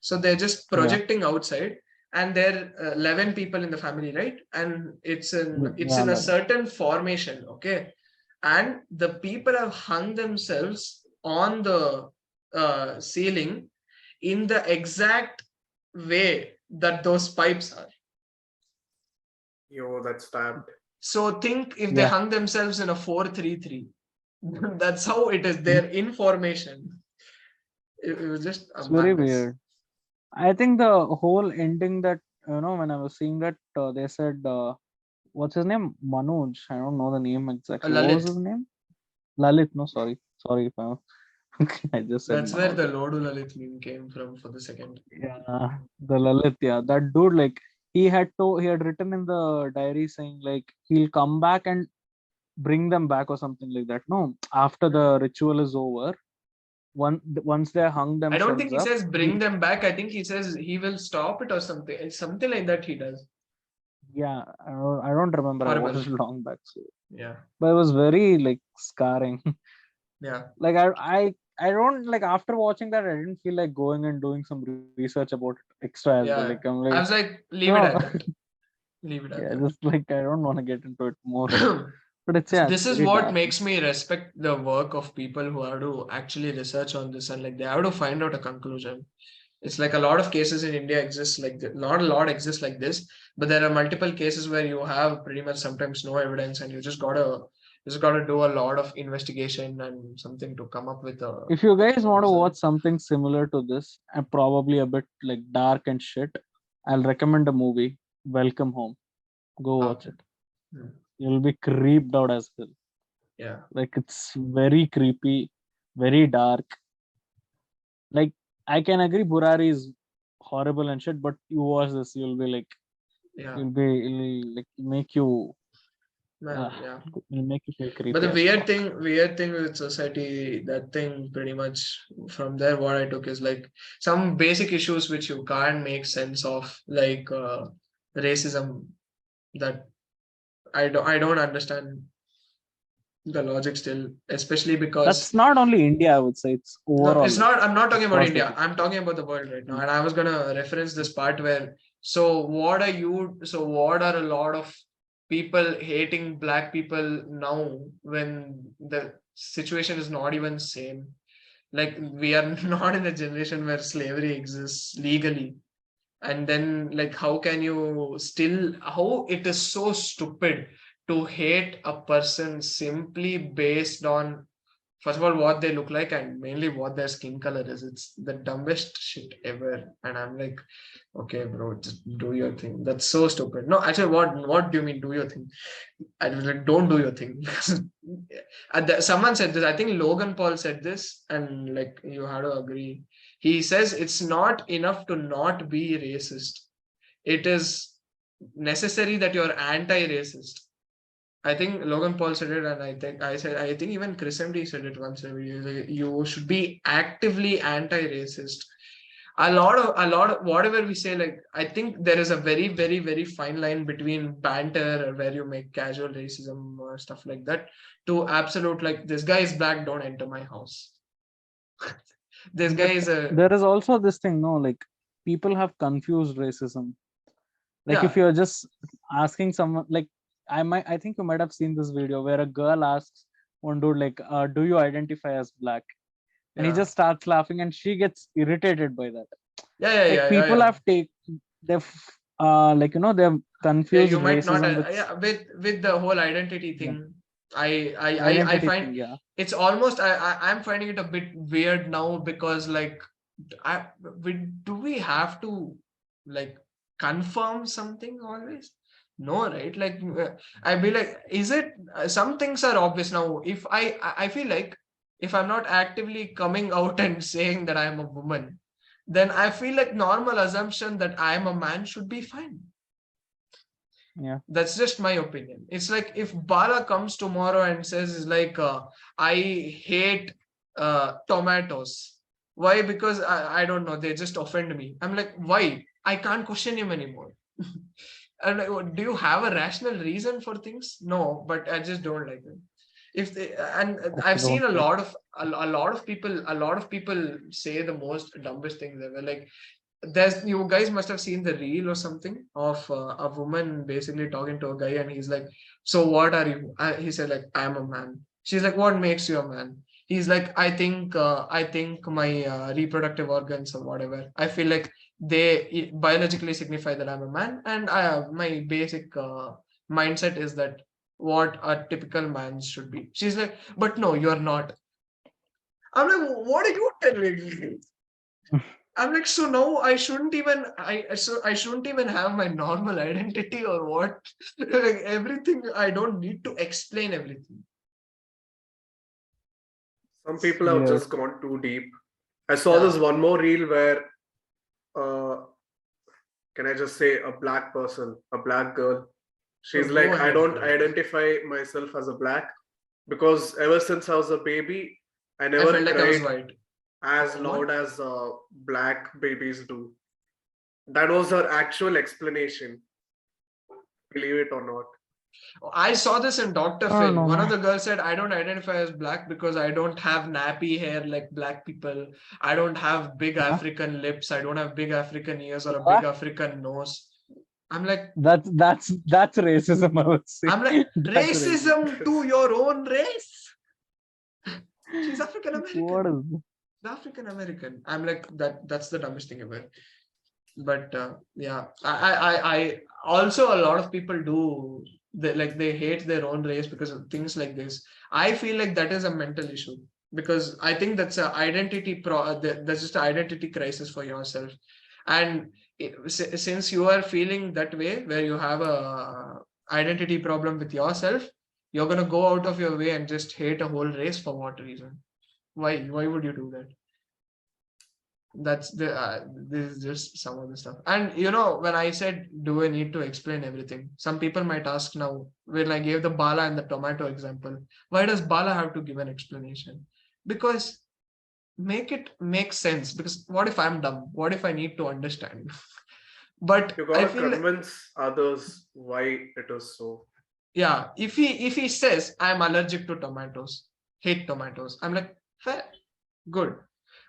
so they're just Yeah. projecting outside, and there are 11 people in the family, right? And it's in Yeah, a like, certain formation. Okay, and the people have hung themselves on the ceiling in the exact way that those pipes are. Yo, that's stabbed. So think if they yeah. hung themselves in a 4-3-3. That's how it is. Their information. It was just a It's very madness. weird. I think the whole ending that when I was seeing that they said what's his name? Manoj. I don't know the name exactly. What was Lalit. his name? Lalit. No, sorry. Sorry if I I just said That's where the Manoj. Lodu Lalit meme came from for the second. Yeah, the Lalit, yeah, that dude, like he had written in the diary saying like he'll come back and bring them back or something like that. No, after the ritual is over, once they hung I don't think themselves he up, says bring them back. I think he says he will stop it or something. It's something like that he does. yeah, I don't remember. I Horrible. watched it long back, so Yeah. but it was very like scarring. Yeah. Like I don't like after watching that I didn't feel like going and doing some research about it extra as well. Like Yeah. I'm like, I was like, leave it no, at that. Leave it at yeah, that. just like I don't want to get into it more. But it's This is very what dark. makes me respect the work of people who have to actually research on this and like they have to find out a conclusion. It's like a lot of cases in India exist like not a lot exist like this, but there are multiple cases where you have pretty much sometimes no evidence and you just gotta do a lot of investigation and something to come up with a If you guys want to result. watch something similar to this and probably a bit like dark and shit, I'll recommend a movie, Welcome Home. Go watch Okay. it. Hmm. You'll be creeped out as hell. Yeah. Like it's very creepy, very dark. Like I can agree Burari is horrible and shit, but you watch this, you'll be like, Yeah. it'll like make you, Man, yeah. it'll make you feel But creepy the as fuck. weird thing with society, that thing pretty much from there, what I took is like some basic issues which you can't make sense of, like racism. That I don't understand the logic still, especially because That's not only India, I would say. It's no, overall it's like not. I'm not talking about across the India. globe. I'm talking about the world right now. Mm. And I was gonna reference this part where so what are you? So what are a lot of people hating black people now when the situation is not even same? Like we are not in a generation where slavery exists legally, and then like how can you still how it is so stupid to hate a person simply based on first of all what they look like and mainly what their skin color is. It's the dumbest shit ever, and I'm like, okay bro, just do your thing. That's so stupid. No, actually, what do you mean do your thing? I was like, don't do your thing. Someone said this. I think Logan Paul said this, and like you have to agree. He says it's not enough to not be racist. It is necessary that you're anti-racist. I think Logan Paul said it, and I think even Chris MD said it once. You should be actively anti-racist. A lot of whatever we say, like I think there is a very fine line between banter where you make casual racism or stuff like that to absolute like this guy is black, don't enter my house. This guy But is a there is also this thing, no, like people have confused racism. Like if yeah you're just asking someone, like I think you might have seen this video where a girl asks one dude like, "Do you identify as black?" And he yeah just starts laughing, and she gets irritated by that. yeah yeah Like yeah yeah people yeah. have they've like they've Yeah, confused you might not. racism with Yeah, with the whole identity yeah, thing, I identity find thing. Yeah, it's almost I'm finding it a bit weird now because like do we have to like confirm something always? No, right? Like I be like, is it some things are obvious now. If I feel like if I'm not actively coming out and saying that I'm a woman, then I feel like normal assumption that I'm a man should be fine. yeah. That's just my opinion. It's like if Bala comes tomorrow and says like I hate tomatoes. Why? Because I don't know, they just offend me. I'm like, why? I can't question him anymore. And like, do you have a rational reason for things? No, but I just don't like them. If they and I've seen a Absolutely. lot of a lot of people say the most dumbest things ever. Like there's you guys must have seen the reel or something of a woman basically talking to a guy and he's like, so what are you? He said like, I'm a man. She's like, what makes you a man? He's like, I think my reproductive organs or whatever, I feel like they biologically signify that I'm a man, and my basic mindset is that what a typical man should be. She's like, but no, you're not. I'm like, what are you telling me? I'm like, so now I shouldn't even have my normal identity or what? Like everything, I don't need to explain everything. Some people have Yes. just gone too deep. I saw this one more reel where, can I just say, a black person, a black girl, she's Go like, I ahead, don't bro. identify myself as a black because ever since I was a baby, I I never felt like I was cried white. as What? loud as black babies do. That was her actual explanation, believe it or not. I saw this in Dr. I don't Phil. know, One of man. the girls said, I don't identify as black because I don't have nappy hair like black people. I don't have big Huh? African lips. I don't have big African ears or a big What? African nose. I'm like, That's racism, I would say. I'm like, That's racism to your own race. She's African What American. is African American. I'm like, that's the dumbest thing ever. But yeah, I also, a lot of people do, they hate their own race because of things like this. I feel like that is a mental issue, because I think that's a that's just an identity crisis for yourself. And since you are feeling that way, where you have a identity problem with yourself, you're gonna go out of your way and just hate a whole race. For what reason? Why would you do that? That's this is just some of the stuff. And when I said, do I need to explain everything, some people might ask now, when I gave the bala and the tomato example, why does bala have to give an explanation? Because make it make sense. Because what if I'm dumb? What if I need to understand? But You I gotta feel like, convince others why it is so. yeah, if he says I'm allergic to tomatoes, hate tomatoes, I'm like, fair, good.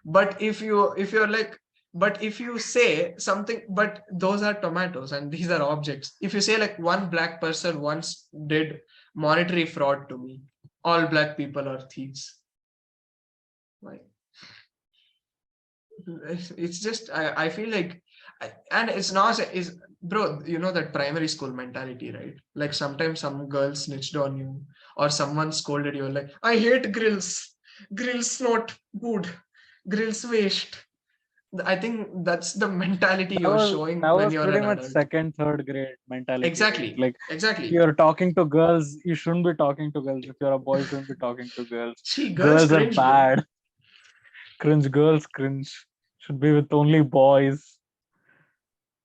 But if you're like, but if you say something, but those are tomatoes and these are objects. If you say like, one black person once did monetary fraud to me, all black people are thieves. Right? It's just, I feel like, and it's not, is bro, that primary school mentality, right? Like sometimes some girl snitched on you, or someone scolded you, like, I hate grills not good, grills waste. I think that's the mentality that you're was showing that when was you're pretty an much adult. second, third grade mentality, right? Like, if Exactly. you're talking to girls, you shouldn't be talking to girls. If you're a boy, you shouldn't be talking to girls. See, girls Girls are cringe, bro. bad. Cringe, girls cringe. Should be with only boys.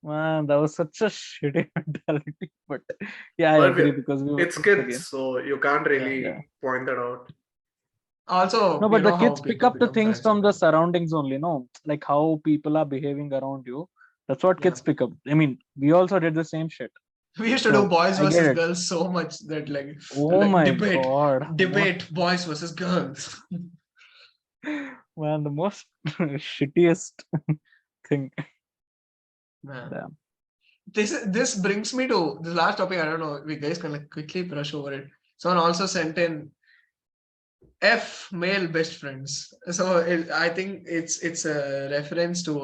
Man, that was such a shitty mentality. But yeah, I But agree, because we were it's kids kids, again. so you can't really Yeah. point that out. Also, No, but the how kids pick people up the become things friends from with the them. surroundings only, no? Like how people are behaving around you. That's what Yeah. kids pick up. I mean, we also did the same shit. We used to do So boys I get versus it. girls so much that Oh my debate, God. boys versus girls. Man, the most shittiest thing. Man. Damn. This brings me to the last topic. I don't know, we guys can like quickly brush over it. Someone also sent in F male best friends. So I think it's a reference to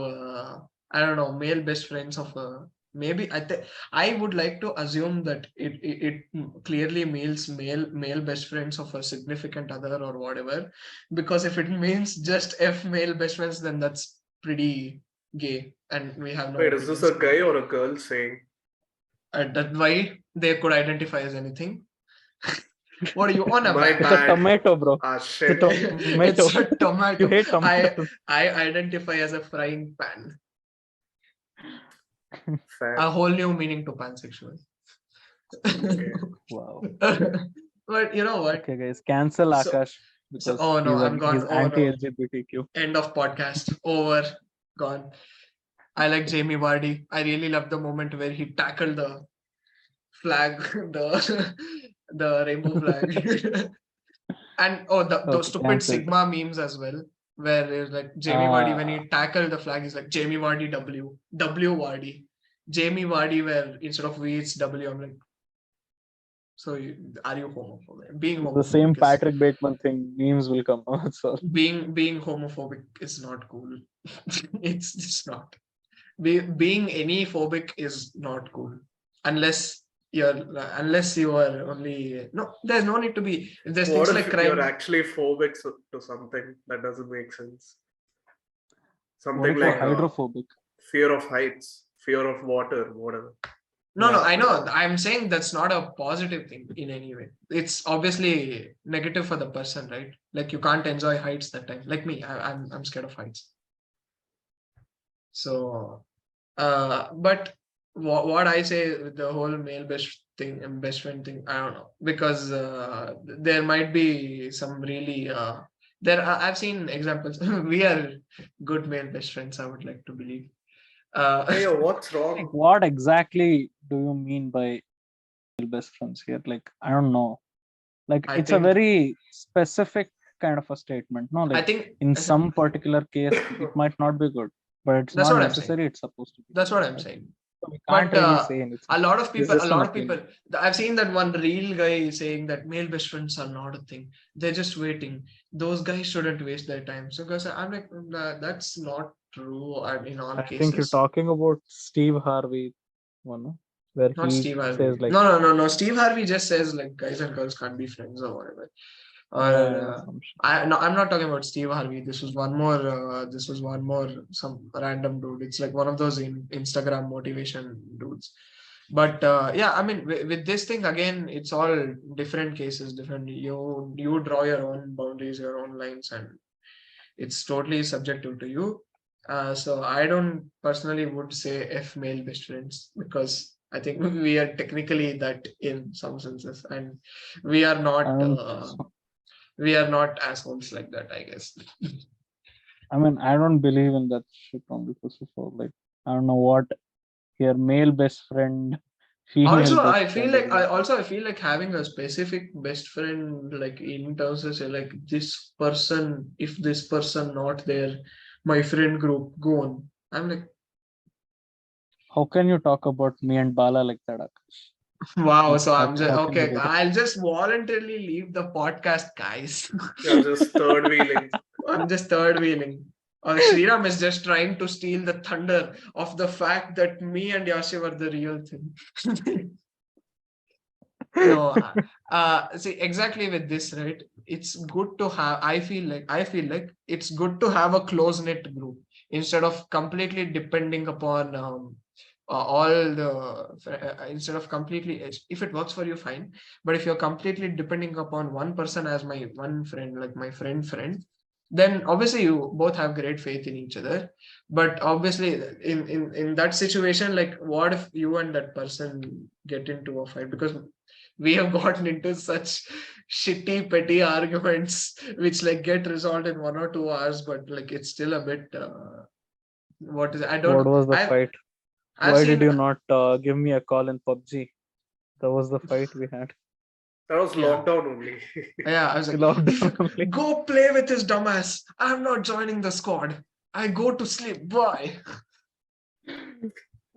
I don't know, male best friends of maybe I would like to assume that it clearly means male best friends of a significant other or whatever. Because if it means just F male best friends, then that's pretty gay, and we have no Wait, is this opinions a about guy it. or a girl saying? That's why they could identify as anything. What are you on My about? It's a bad. tomato, bro. Ah, It's a shit. tomato. It's a You tomato. hate tomatoes. I identify as a frying pan. Fair. A whole new meaning to pansexual. Okay. Wow. But you know what? Okay, guys, cancel So, Akash so because oh no, I'm he's gone. Oh no. anti-LGBTQ. End of podcast. Over. Gone. I like Jamie Vardy. I really love the moment where he tackled the flag, the rainbow flag. And those Okay, stupid cancelled. Sigma memes as well, where it's like Jamie Vardy, when he tackled the flag, he's like Jamie Vardy W Vardy. Jamie Vardy, where instead of V it's W. I'm like, so are you homophobic? Being The same homophobic is Patrick Bateman thing. Memes will come. That's all. being homophobic is not cool. It's not. Being any phobic is not cool, unless you are only no. There's no need to be. There's What things like if you're crime. actually phobic to something that doesn't make sense? What Something if you're like What? hydrophobic? fear of heights, fear of water, whatever. No, Yeah. I know. I'm saying that's not a positive thing in any way. It's obviously negative for the person, right? Like you can't enjoy heights that time. Like me, I'm scared of heights. So, but what I say with the whole male best thing and best friend thing, I don't know, because there might be some really I've seen examples. We are good male best friends, I would like to believe. Hey, yo, what's Like, wrong? what exactly do you mean by best friends here? Like, I don't know. Like, I it's a think very specific kind of a statement. No, I like think in some particular case, it might not be good, but it's that's not what I'm saying. necessary. It's supposed to be That's good, what I'm right? saying. So we can't But really say anything. a lot of It's people, just an opinion. I've seen that one real guy saying that male best friends are not a thing. They're just waiting. Those guys shouldn't waste their time. So, guys, I'm like, that's not true. In all I think you're cases, talking about Steve Harvey one, no? Where not he Steve Harvey. says like, No. Steve Harvey just says like guys and girls can't be friends or whatever. Or yeah, some shit. I'm not talking about Steve Harvey. This was one more. Some random dude. It's like one of those Instagram motivation dudes. But yeah, I mean, with this thing again, it's all different cases. Different. You draw your own boundaries, your own lines, and it's totally subjective to you. So I don't personally would say F male best friends because I think we are technically that in some senses, and we are I not. don't, We are not assholes like that, I guess. I mean, I don't believe in that shit only, first of all. Like, I don't know what your male best friend, female Also, best friend is like. I feel like having a specific best friend, like in terms of say, like this person, if this person not there, my friend group go on. I'm like, How can you talk about me and Bala like that, Akash? wow. Like, So I'm just how can you okay. do that? I'll just voluntarily leave the podcast, guys. You're just third wheeling. I'm just third wheeling. Shriram is just trying to steal the thunder of the fact that me and Yashiv are the real thing. No, see exactly with this, right? It's good to have. I feel like it's good to have a close knit group instead of completely depending upon all the instead of completely. If it works for you, fine. But if you're completely depending upon one person as my one friend, like my friend, then obviously you both have great faith in each other. But obviously, in that situation, like what if you and that person get into a fight because we have gotten into such shitty petty arguments which like get resolved in 1 or 2 hours, but like it's still a bit what is it? I don't What know. was the fight? I've Why did seen you not give me a call in PUBG? That was the fight we had. That was yeah lockdown only. I was like Lockdown only. go play with his dumbass. I'm not joining the squad. I go to sleep. Bye.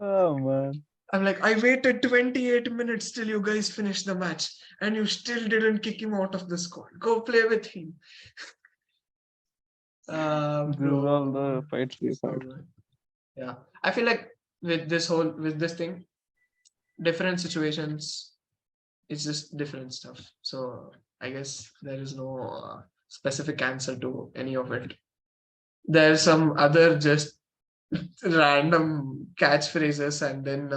Oh man. I'm like, I waited 28 minutes till you guys finished the match, and you still didn't kick him out of the squad. Go play with him. This is all the Bro. fights we've So had. good. Yeah. I feel like with this thing, different situations, it's just different stuff. So I guess there is no specific answer to any of it. There's some other just random catchphrases, and then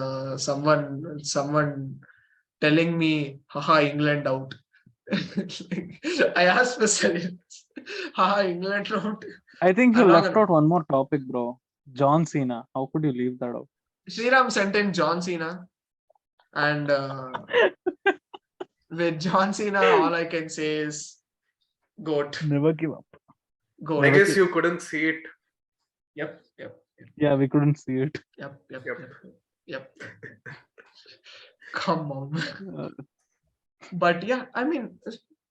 someone telling me, haha, England out. I asked for silence. Haha, England out. I think you I'm not left gonna. out one more topic, bro. John Cena. How could you leave that out? Shriram sent in John Cena, and with John Cena, all I can say is goat, Never give up. goat. I Never guess give. you couldn't see it. Yep. Yeah, we couldn't see it. Yep. Come on. Uh, But yeah, I mean,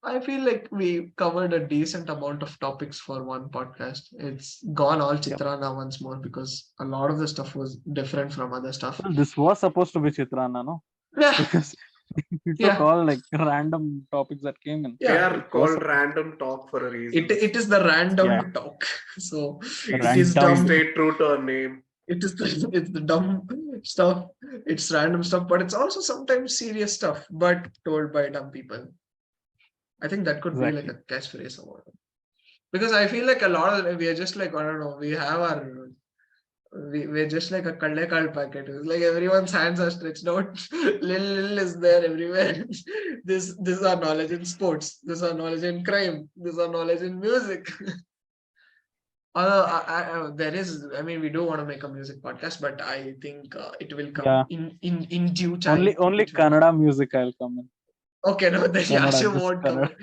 I feel like we covered a decent amount of topics for one podcast. It's gone all yeah. Chitrana once more because a lot of the stuff was different from other stuff. Well, this was supposed to be Chitrana, no? Yeah, Because we took yeah, all like random topics that came in. They yeah. are It was called random talk for a reason. It is the yeah, random talk. So it is random. We dumb. stay true to our name. It's the dumb stuff. It's random stuff, but it's also sometimes serious stuff, but told by dumb people. I think that could be like Exactly. a catchphrase or whatever. Because I feel like a lot of we are just like, I don't know, we have our We're just like a Kalle card packet. It's like everyone's hands are stretched out. Lil is there everywhere. This is our knowledge in sports. This is our knowledge in crime. This is our knowledge in music. There is, I mean, we do want to make a music podcast, but I think it will come in due time. Only Kannada music I'll come in. Okay, no, then Kannada, Yashiv just won't come Kannada. in,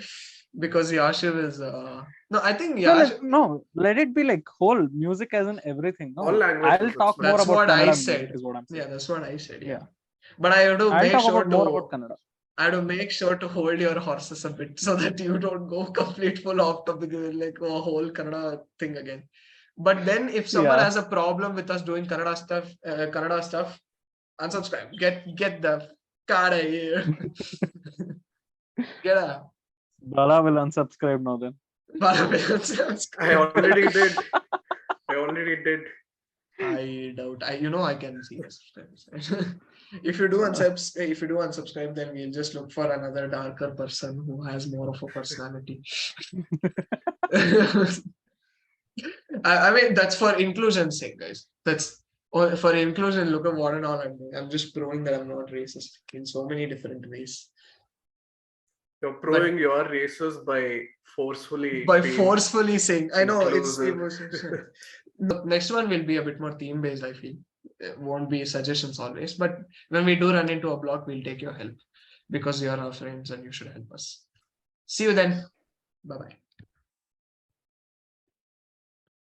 because Yashiv is no, I think No, let it be like whole music as in everything. No, All languages, I'll talk more that's about what I Kannada said. music is what I'm saying. Yeah, that's what I said. Yeah. But I have to I'll make talk sure about more about Kannada. I have to make sure to hold your horses a bit so that you don't go complete full off topic, like a whole Kannada thing again. But then if someone has a problem with us doing Kannada stuff, unsubscribe. Get the card here. Get out. Bala will unsubscribe now then. Bala will unsubscribe. I already did. I doubt. I can see the subscribers. If you do unsubscribe, then we'll just look for another darker person who has more of a personality. I mean, that's for inclusion's sake, guys. That's for inclusion. Look at what and all I'm doing. I'm just proving that I'm not racist in so many different ways. You're proving your racist by forcefully saying. I know inclusive. The next one will be a bit more theme based. I feel it won't be suggestions always, but when we do run into a block, we'll take your help because you're our friends and you should help us. See you then. Bye bye.